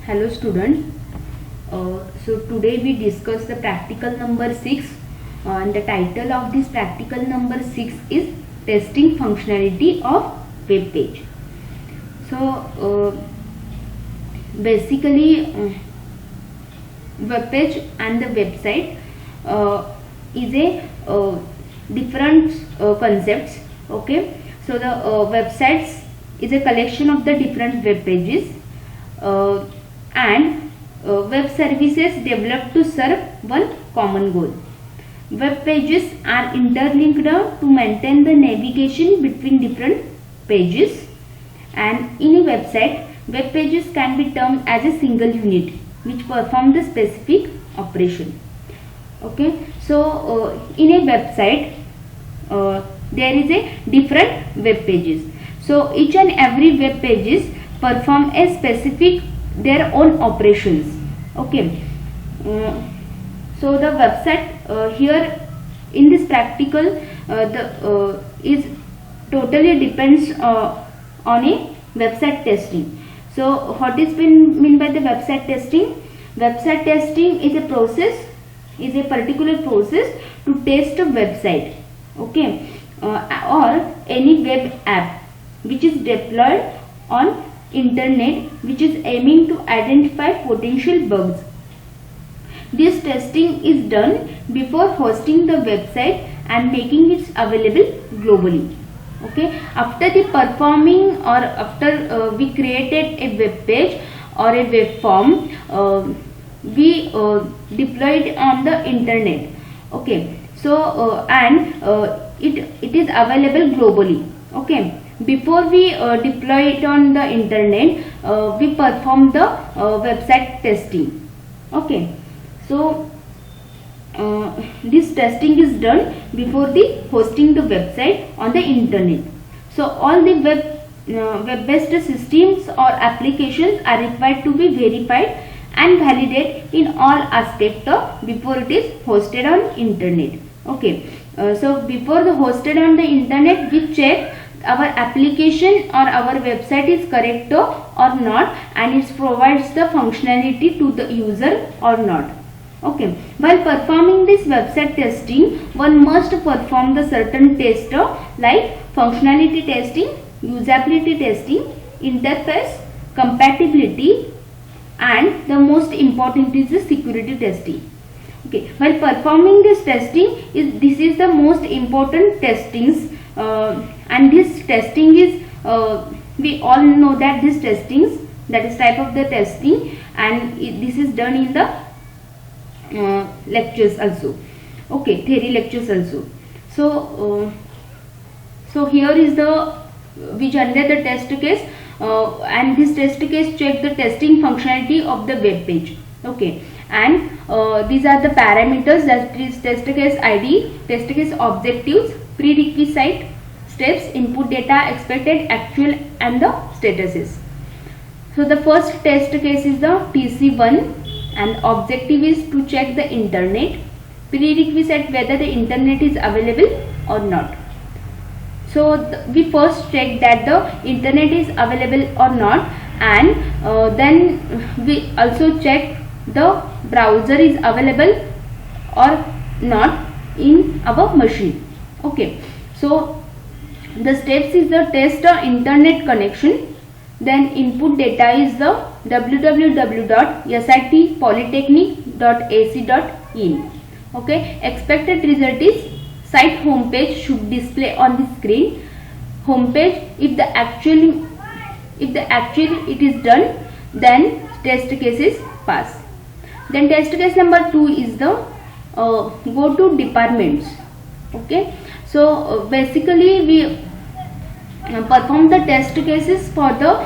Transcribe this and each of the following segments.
Hello student. So today we discuss the practical number 6 and the title of this practical number 6 is testing functionality of web page. So basically web page and the website is a different concepts. Okay, so the websites is a collection of the different web pages and web services developed to serve one common goal. Web pages are interlinked to maintain the navigation between different pages, and in a website, web pages can be termed as a single unit which perform the specific operation. Okay, so in a website there is a different web pages. So each and every web pages perform a specific their own operations. Okay, so the website here in this practical is totally depends on a website testing. So what is mean by the website testing? Website testing is a process, is a particular process to test a website, okay, or any web app which is deployed on internet, which is aiming to identify potential bugs. This testing is done before hosting the website and making it available globally. Okay, after the performing or after we created a web page or a web form, we deployed on the internet. Okay, so it is available globally. Okay, before we deploy it on the internet, we perform the website testing. Okay, so this testing is done before the hosting the website on the internet. So all the web-based systems or applications are required to be verified and validated in all aspects before it is hosted on internet. Okay, so before the hosted on the internet, we check our application or our website is correct or not, and it provides the functionality to the user or not. Okay, while performing this website testing, one must perform the certain tests like functionality testing, usability testing, interface, compatibility, and the most important is the security testing. Okay, while performing this testing, this is the most important testings, and this testing is we all know that this testings, that is type of the testing, and this is done in the lectures also. Okay, theory lectures also. So so here is the we generate the test case, and this test case check the testing functionality of the web page. Okay, and these are the parameters, that is test case ID, test case objectives, prerequisite steps, input data, expected, actual, and the statuses. So the first test case is the TC1, and objective is to check the internet. Prerequisite whether the internet is available or not. So we first check that the internet is available or not, and then we also check the browser is available or not in our machine. Okay, so the steps is the test internet connection, then input data is the www.sitpolytechnic.ac.in. okay, expected result is site homepage should display on the screen. Homepage, if the actually it is done, then test case is pass. Then test case number 2 is the go to departments. Okay, so basically we perform the test cases for the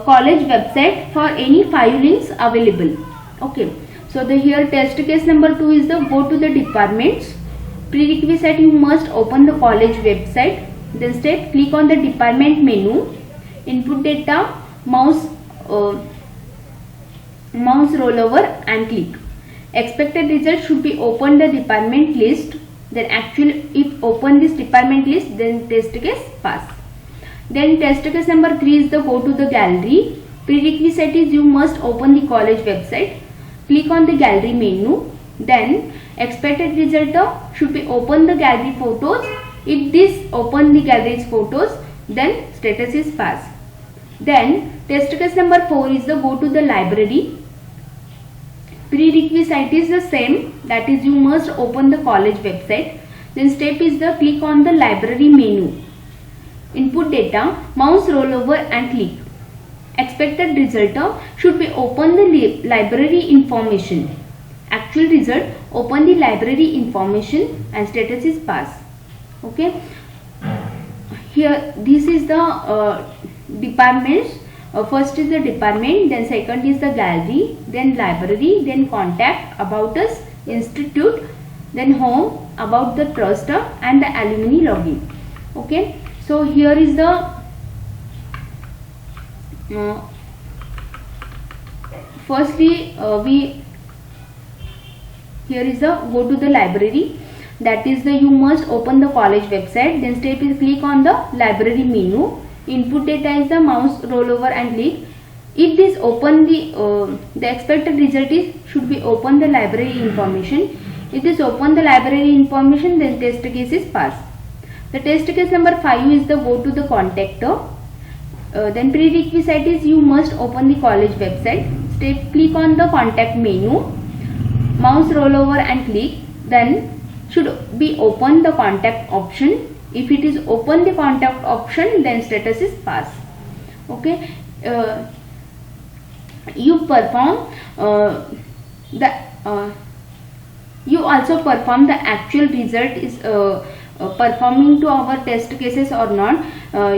college website for any 5 links available. Okay, so the here test case number 2 is the go to the departments. Prerequisite, you must open the college website, then step click on the department menu, input data, mouse roll over and click. Expected result should be open the department list then actual, if open this department list, then test case pass. Then test case number 3 is the go to the gallery. Prerequisite is you must open the college website, click on the gallery menu, then expected result should be open the gallery photos. If this open the gallery's photos, then status is pass. Then test case number 4 is the go to the library. Prerequisite is the same, that is you must open the college website. Then step is the click on the library menu. Input data, mouse roll over and click. Expected result should be open the library information. Actual result, open the library information and status is pass. Okay. Here this is the departments. First is the department, then second is the gallery, then library, then contact, about us, institute, then home, about the trust and the alumni login. Okay. So here is the firstly here is the go to the library, that is the you must open the college website. Then step is click on the library menu. Input data is the mouse roll over and click. If this open the expected result is should be open the library information. If this open the library information, then test case is pass. The test case number 5 is the go to the contactor. Then prerequisite is you must open the college website. Step click on the contact menu, mouse roll over and click. Then should be open the contact option. If it is open the contact option, then status is pass. Okay. You perform you also perform the actual result is performing to our test cases or not.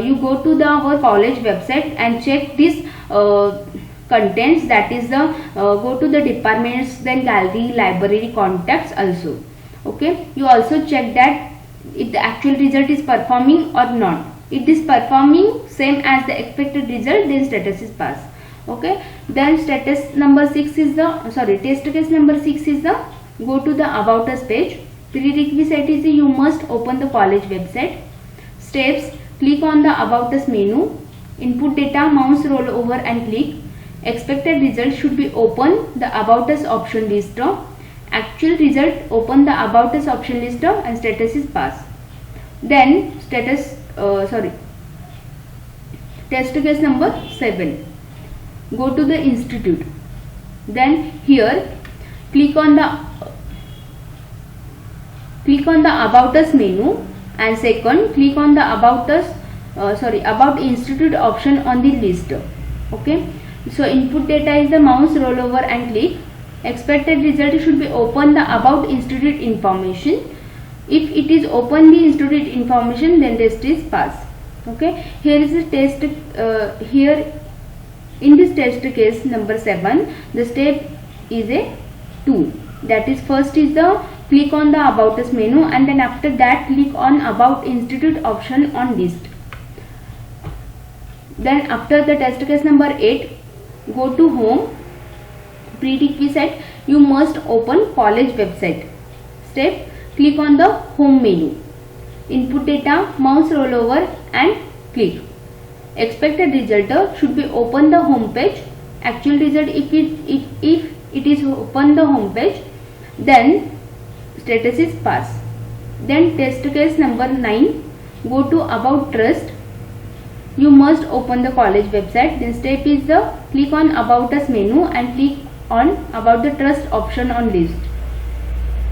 You go to our college website and check this contents, that is the go to the departments, then gallery, library, contacts also. Okay. You also check that if the actual result is performing or not. If this performing same as the expected result, then status is pass. Okay. Then status number 6 is the test case number 6 is the go to the about us page. Prerequisite is you must open the college website. Steps, click on the about us menu. Input data, mouse roll over and click. Expected result should be open the about us option list. Actual result, open the about us option list and status is pass. Then test case number 7, go to the institute. Then here click on the about us menu, and second click on the about institute option on the list. Okay. So input data is the mouse roll over and click. Expected result should be open the about institute information. If it is open the institute information, then test is pass. Okay. Here is the test. Here in this test case number 7, the step is a 2. That is, first is the click on the about us menu, and then after that click on about institute option on list. Then after the test case number 8, go to home. Prerequisite, you must open college website. Step, click on the home menu. Input data, mouse roll over and click. Expected result should be open the home page. Actual result, if it is open the home page, then status is pass. Then test case number 9, go to about trust. You must open the college website. Then step is the click on about us menu and click on about the trust option on list.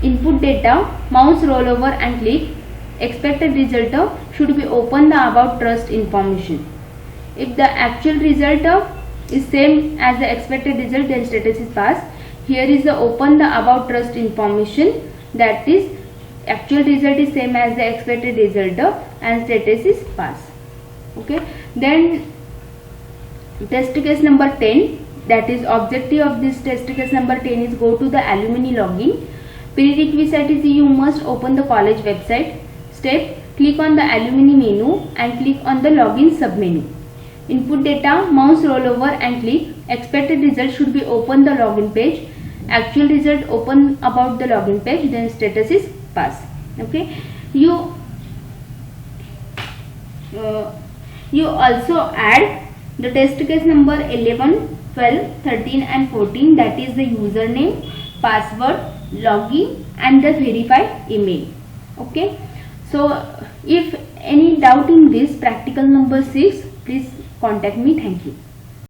Input data, mouse roll over and click. Expected result should be open the about trust information. If the actual result is same as the expected result, then status is pass. Here is the open the about trust information, that is actual result is same as the expected result and status is pass. Okay. Then test case number 10, that is objective of this test case number 10 is go to the alumni login. Prerequisite is you must open the college website. Step, click on the alumni menu and click on the login submenu. Input data, mouse roll over and click. Expected result should be open the login page. Actual result open about the login page, then status is pass. Okay, you also add the test case number 11, 12, 13 and 14, that is the username, password, login and the verified email. Okay, so if any doubt in this practical number 6, please contact me. Thank you.